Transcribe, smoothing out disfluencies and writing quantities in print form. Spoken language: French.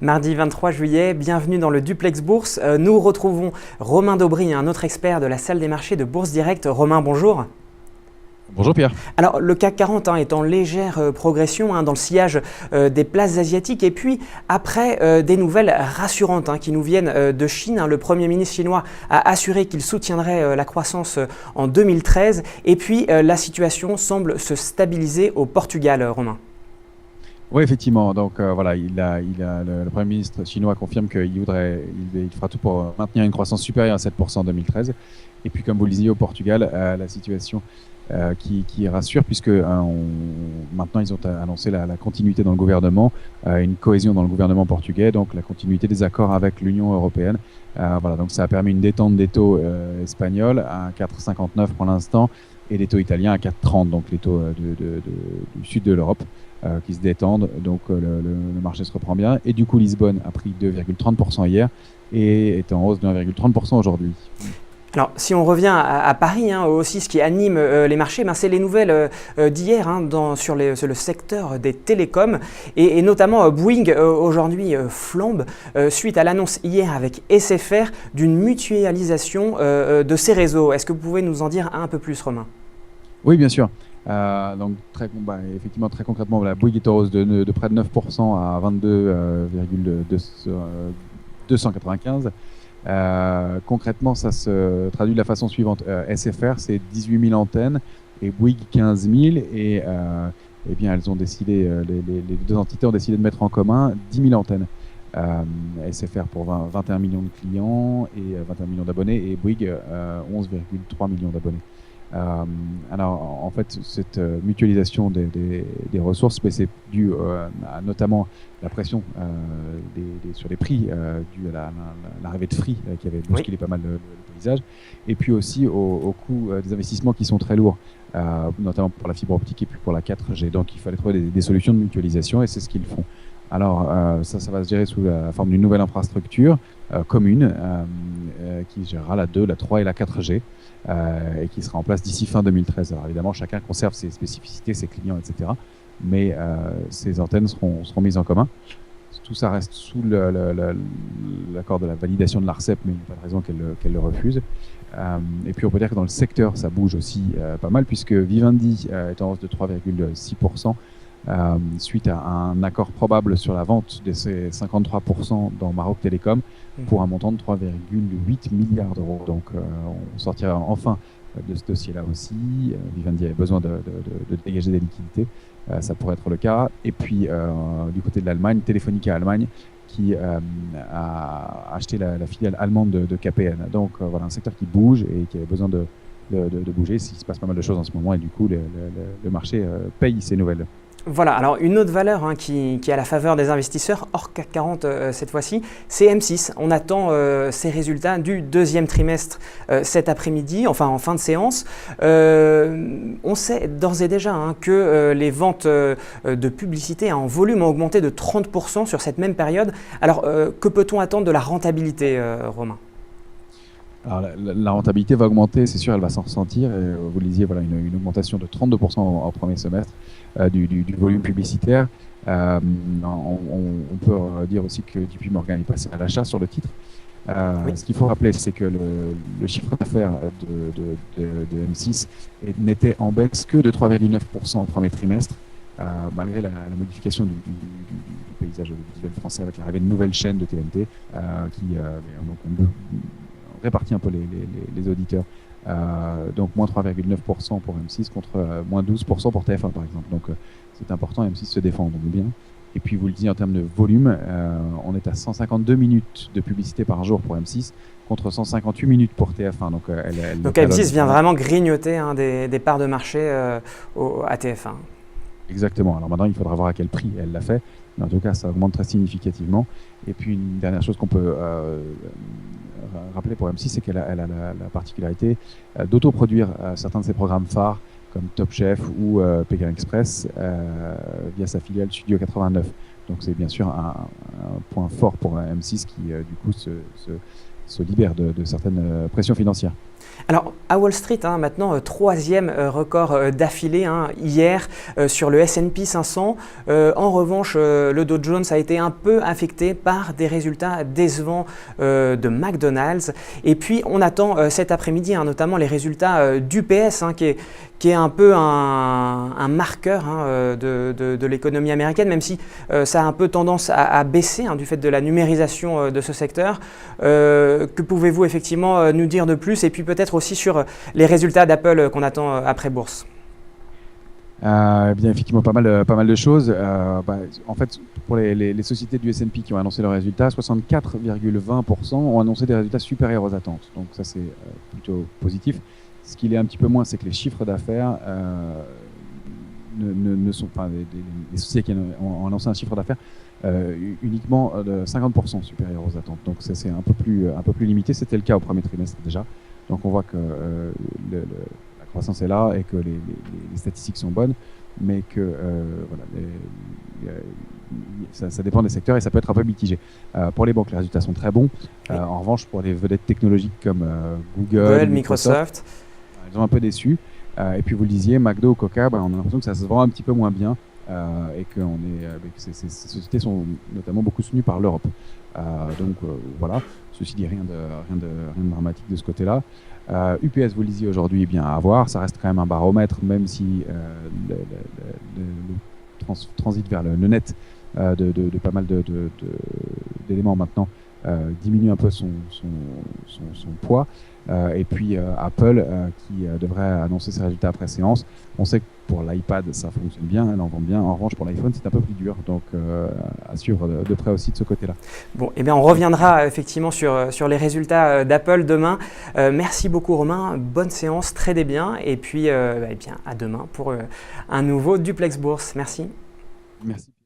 Mardi 23 juillet, bienvenue dans le Duplex Bourse. Nous retrouvons Romain Daubry, un autre expert de la salle des marchés de Bourse Direct. Romain, bonjour. Bonjour Pierre. Alors le CAC 40 est en légère progression dans le sillage des places asiatiques et puis après des nouvelles rassurantes qui nous viennent de Chine. Le Premier ministre chinois a assuré qu'il soutiendrait la croissance en 2013 et puis la situation semble se stabiliser au Portugal, Romain. Oui, effectivement. Donc voilà, le Premier ministre chinois confirme qu'il fera tout pour maintenir une croissance supérieure à 7% en 2013. Et puis comme vous le disiez au Portugal, la situation qui rassure puisque maintenant ils ont annoncé la continuité dans le gouvernement, une cohésion dans le gouvernement portugais, donc la continuité des accords avec l'Union européenne. Voilà, donc ça a permis une détente des taux espagnols à 4,59 pour l'instant et des taux italiens à 4,30, donc les taux du sud de l'Europe qui se détendent. Donc le marché se reprend bien et du coup Lisbonne a pris 2,30% hier et est en hausse de 1,30% aujourd'hui. Alors, si on revient à Paris, aussi ce qui anime les marchés, c'est les nouvelles d'hier sur le secteur des télécoms et notamment Bouygues aujourd'hui flambe suite à l'annonce hier avec SFR d'une mutualisation de ses réseaux. Est-ce que vous pouvez nous en dire un peu plus, Romain ? Oui, bien sûr. Donc effectivement, très concrètement, Bouygues est en hausse de près de 9% à 22,295. Concrètement, ça se traduit de la façon suivante. SFR, c'est 18 000 antennes et Bouygues 15 000. Et eh bien, elles ont décidé, les deux entités ont décidé de mettre en commun 10 000 antennes. SFR pour 21 millions de clients et 21 millions d'abonnés et Bouygues 11,3 millions d'abonnés. Alors, en fait, cette mutualisation des ressources, mais c'est dû à notamment la pression sur les prix due à l'arrivée de Free qui avait bousculé pas mal le paysage, et puis aussi au coût des investissements qui sont très lourds, notamment pour la fibre optique et puis pour la 4G. Donc, il fallait trouver des solutions de mutualisation et c'est ce qu'ils font. Alors, ça va se gérer sous la forme d'une nouvelle infrastructure commune qui gérera la 2, la 3 et la 4G. Et qui sera en place d'ici fin 2013. Alors évidemment, chacun conserve ses spécificités, ses clients, etc. Mais ces antennes seront mises en commun. Tout ça reste sous l'accord de la validation de l'ARCEP, mais il n'y a pas de raison qu'elle le refuse. Et puis on peut dire que dans le secteur, ça bouge aussi pas mal, puisque Vivendi est en hausse de 3,6%. Suite à un accord probable sur la vente de ces 53% dans Maroc Télécom pour un montant de 3,8 milliards d'euros. Donc on sortira enfin de ce dossier-là aussi. Vivendi avait besoin de dégager des liquidités. Ça pourrait être le cas. Et puis du côté de l'Allemagne, Telefonica Allemagne qui a acheté la filiale allemande de KPN. Donc voilà, un secteur qui bouge et qui avait besoin de bouger. Il se passe pas mal de choses en ce moment et du coup le marché paye ces nouvelles. Voilà, alors une autre valeur qui est à la faveur des investisseurs, hors CAC 40 cette fois-ci, c'est M6. On attend ses résultats du deuxième trimestre cet après-midi, enfin en fin de séance. On sait d'ores et déjà que les ventes de publicité en volume ont augmenté de 30% sur cette même période. Alors que peut-on attendre de la rentabilité, Romain ? Alors, la rentabilité va augmenter, c'est sûr, elle va s'en ressentir. Vous le disiez, voilà, une augmentation de 32% en premier semestre du volume publicitaire. On peut dire aussi que JP Morgan est passé à l'achat sur le titre. Oui. Ce qu'il faut rappeler, c'est que le chiffre d'affaires de M6 n'était en baisse que de 3,9% au premier trimestre, malgré la modification du paysage audiovisuel français avec l'arrivée de nouvelles chaînes de TNT qui répartit un peu les auditeurs. Donc moins 3,9% pour M6 contre moins 12% pour TF1 par exemple. Donc c'est important, M6 se défend donc bien. Et puis vous le disiez en termes de volume, on est à 152 minutes de publicité par jour pour M6 contre 158 minutes pour TF1. Donc M6 vient vraiment grignoter des parts de marché à TF1. Exactement. Alors maintenant, il faudra voir à quel prix elle l'a fait. Mais en tout cas, ça augmente très significativement. Et puis une dernière chose qu'on peut rappeler pour M6, c'est qu'elle a la particularité d'autoproduire certains de ses programmes phares comme Top Chef ou Pékin Express via sa filiale Studio 89. Donc c'est bien sûr un point fort pour M6 qui du coup se libère de certaines pressions financières. Alors à Wall Street, maintenant, troisième record d'affilée hier sur le S&P 500. En revanche, le Dow Jones a été un peu affecté par des résultats décevants de McDonald's. Et puis on attend cet après-midi notamment les résultats d'UPS qui est un peu un marqueur de l'économie américaine, même si ça a un peu tendance à baisser du fait de la numérisation de ce secteur. Que pouvez-vous effectivement nous dire de plus, et puis peut-être aussi sur les résultats d'Apple qu'on attend après bourse? Bien effectivement, pas mal de choses. En fait, pour les sociétés du S&P qui ont annoncé leurs résultats, 64,20% ont annoncé des résultats supérieurs aux attentes. Donc ça, c'est plutôt positif. Ce qu'il est un petit peu moins, c'est que les chiffres d'affaires ne sont pas les sociétés qui ont annoncé un chiffre d'affaires uniquement de 50% supérieur aux attentes. Donc ça, c'est un peu plus limité. C'était le cas au premier trimestre déjà. Donc on voit que la croissance est là et que les statistiques sont bonnes, mais que ça dépend des secteurs et ça peut être un peu mitigé. Pour les banques, les résultats sont très bons. En revanche, pour les vedettes technologiques comme Google, Microsoft, ils ont un peu déçu. Et puis vous le disiez, McDo, Coca, on a l'impression que ça se vend un petit peu moins bien et que ces sociétés sont notamment beaucoup soutenues par l'Europe. Donc voilà, ceci dit, rien de dramatique de ce côté-là. UPS, vous le disiez aujourd'hui, bien à voir, ça reste quand même un baromètre, même si transite vers le net de pas mal d'éléments maintenant diminue un peu son poids. Et puis Apple qui devrait annoncer ses résultats après séance. On sait que pour l'iPad ça fonctionne bien, elle en vend bien. En revanche pour l'iPhone c'est un peu plus dur, donc à suivre de près aussi de ce côté-là. Bon, eh bien on reviendra effectivement sur les résultats d'Apple demain. Merci beaucoup Romain, bonne séance, tradez bien et puis eh bien, à demain pour un nouveau Duplex Bourse. Merci. Merci.